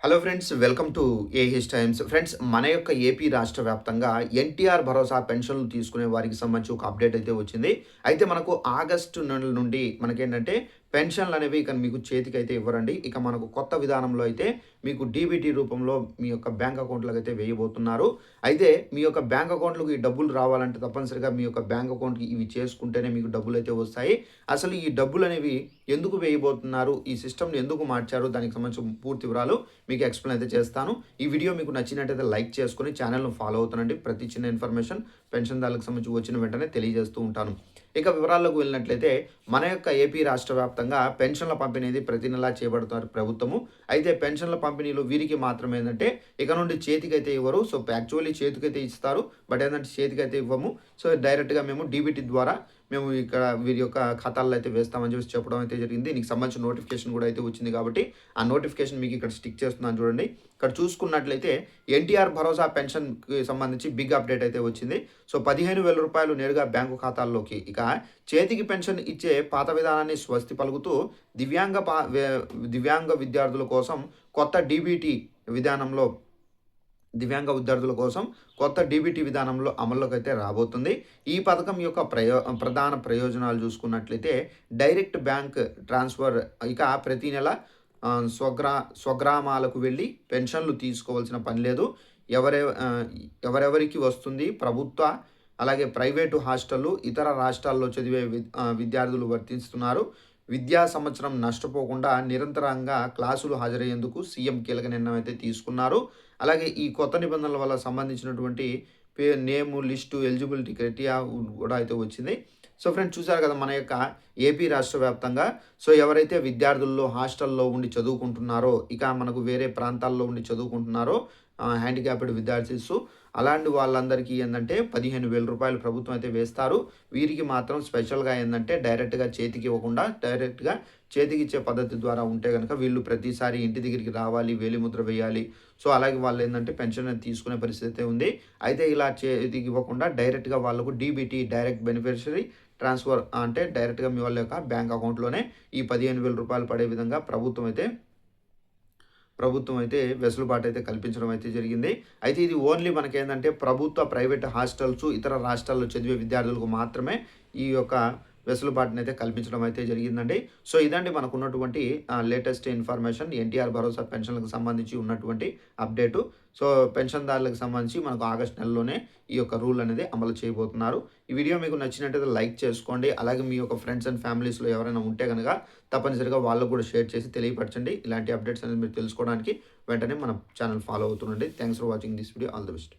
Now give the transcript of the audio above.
Hello friends, welcome to AH times. Friends, మన యొక్క AP రాష్ట్ర వ్యాప్తంగా ఎన్టీఆర్ భరోసా పెన్షన్లు తీసుకునే వారికి సంబంధించి ఒక అప్డేట్ అయితే వచ్చింది. అయితే మనకు ఆగస్టు నెల నుండి మనకేంటంటే పెన్షన్లు అనేవి ఇక మీకు చేతికైతే ఇవ్వరండి. ఇక మనకు కొత్త విధానంలో అయితే మీకు డీబీటీ రూపంలో మీ యొక్క బ్యాంక్ అకౌంట్‌లోకి అయితే వేయబోతున్నారు. అయితే మీ యొక్క బ్యాంక్ అకౌంట్‌లోకి ఈ డబ్బులు రావాలంటే తప్పనిసరిగా మీ యొక్క బ్యాంక్ అకౌంట్‌కి ఇవి చేసుకుంటేనే మీకు డబ్బులైతే వస్తాయి. అసలు ఈ డబ్బులనేవి ఎందుకు వేయబోతున్నారు? ఈ సిస్టమ్‌ని ఎందుకు మార్చారు? దానికి సంబంధించిన పూర్తి వివరాలు మీకు ఎక్స్‌ప్లెయిన్ అయితే చేస్తాను. ఈ వీడియో మీకు నచ్చినట్టయితే లైక్ చేసుకొని ఛానెల్‌ను ఫాలో అవుతానండి. ప్రతి చిన్న ఇన్ఫర్మేషన్ పెన్షన్‌దారులకు సంబంధించి వచ్చిన వెంటనే తెలియజేస్తూ ఉంటాను. ఇక వివరాల్లోకి వెళ్ళినట్లయితే మన యొక్క ఏపీ రాష్ట్ర వ్యాప్తంగా పెన్షన్ల పంపిణీ అనేది ప్రతి నెలా చేపడుతున్నారు ప్రభుత్వము. అయితే పెన్షన్ల పంపిణీలో వీరికి మాత్రం ఏందంటే ఇక నుండి చేతికైతే ఇవ్వరు. సో, యాక్చువల్లీ చేతికైతే ఇస్తారు. బట్ ఏందంటే చేతికైతే ఇవ్వము. సో, డైరెక్ట్‌గా మేము డీబీటీ ద్వారా మేము ఇక్కడ వీరి యొక్క ఖాతాల్లో అయితే వేస్తామని చెప్పేసి చెప్పడం అయితే జరిగింది. దీనికి సంబంధించిన నోటిఫికేషన్ కూడా అయితే వచ్చింది కాబట్టి ఆ నోటిఫికేషన్ మీకు ఇక్కడ స్టిక్ చేస్తున్నాను చూడండి. ఇక్కడ చూసుకున్నట్లయితే ఎన్టీఆర్ భరోసా పెన్షన్‌కి సంబంధించి బిగ్ అప్డేట్ అయితే వచ్చింది. సో, రూ. 15,000 నేరుగా బ్యాంకు ఖాతాల్లోకి. ఇక చేతికి పెన్షన్ ఇచ్చే పాత విధానాన్ని స్వస్తి పలుకుతూ దివ్యాంగ పా వే దివ్యాంగ విద్యార్థుల కోసం కొత్త డీబీటీ విధానంలో దివ్యాంగ విద్యార్థుల కోసం కొత్త డీబీటీ విధానంలో అమల్లోకైతే రాబోతుంది. ఈ పథకం యొక్క ప్రధాన ప్రయోజనాలు చూసుకున్నట్లయితే డైరెక్ట్ బ్యాంక్ ట్రాన్స్‌ఫర్. ఇక ప్రతి నెల స్వగ్రామాలకు వెళ్ళి పెన్షన్లు తీసుకోవాల్సిన పని లేదు. ఎవరె ఎవరెవరికి వస్తుంది ప్రభుత్వ, అలాగే ప్రైవేటు హాస్టళ్ళు, ఇతర రాష్ట్రాల్లో చదివే విద్యార్థులు వర్తిస్తున్నారు. విద్యా సంవత్సరం నష్టపోకుండా నిరంతరంగా క్లాసులు హాజరయ్యేందుకు సీఎం కీలక నిర్ణయం అయితే తీసుకున్నారు. అలాగే ఈ కొత్త నిబంధనల వల్ల సంబంధించినటువంటి నేము లిస్టు, ఎలిజిబిలిటీ క్రైటీరియా కూడా అయితే వచ్చింది. సో, ఫ్రెండ్స్, చూసారు కదా మన యొక్క ఏపీ రాష్ట్ర వ్యాప్తంగా. సో, ఎవరైతే విద్యార్థుల్లో హాస్టల్లో ఉండి చదువుకుంటున్నారో, ఇక మనకు వేరే ప్రాంతాల్లో ఉండి చదువుకుంటున్నారో హ్యాండిక్యాప్డ్ విద్యార్థిస్, అలాంటి వాళ్ళందరికీ ఏందంటే రూ. 15,000 ప్రభుత్వం అయితే వేస్తారు. వీరికి మాత్రం స్పెషల్‌గా ఏందంటే డైరెక్ట్‌గా చేతికి ఇవ్వకుండా డైరెక్ట్‌గా చేతికిచ్చే పద్ధతి ద్వారా ఉంటే గనక వీళ్ళు ప్రతిసారి ఇంటి దగ్గరికి రావాలి, వేలిముద్ర వేయాలి. సో, అలాగే వాళ్ళేందంటే పెన్షన్ అనేది తీసుకునే పరిస్థితి అయితే ఉంది. అయితే ఇలా చేతికి ఇవ్వకుండా డైరెక్ట్‌గా వాళ్ళకు డీబీటీ, డైరెక్ట్ బెనిఫిషరీ ట్రాన్స్‌ఫర్ అంటే డైరెక్ట్‌గా మీ వాళ్ళ యొక్క బ్యాంక్ అకౌంట్‌లోనే ఈ రూ. 15,000 పడే విధంగా ప్రభుత్వం అయితే వెసులుబాటు అయితే కల్పించడం అయితే జరిగింది. అయితే ఇది ఓన్లీ మనకేందంటే ప్రభుత్వ, ప్రైవేట్ హాస్టల్స్, ఇతర రాష్ట్రాల్లో చదివే విద్యార్థులకు మాత్రమే ఈ యొక్క వెసులుబాటునైతే కల్పించడం అయితే జరిగిందండి. సో, ఇదండి మనకున్నటువంటి లేటెస్ట్ ఇన్ఫర్మేషన్ ఎన్టీఆర్ భరోసా పెన్షన్‌లకు సంబంధించి ఉన్నటువంటి అప్డేటు. సో, పెన్షన్‌దారులకు సంబంధించి మనకు ఆగస్టు నెలలోనే ఈ యొక్క రూల్ అనేది అమలు చేయబోతున్నారు. ఈ వీడియో మీకు నచ్చినట్టయితే లైక్ చేసుకోండి. అలాగే మీ యొక్క ఫ్రెండ్స్ అండ్ ఫ్యామిలీస్‌లో ఎవరైనా ఉంటే గనక తప్పనిసరిగా వాళ్ళకు కూడా షేర్ చేసి తెలియపరచండి. ఇలాంటి అప్డేట్స్ అనేది మీరు తెలుసుకోవడానికి వెంటనే మన ఛానల్ ఫాలో అవుతుండండి. Thanks for watching this video. All the best.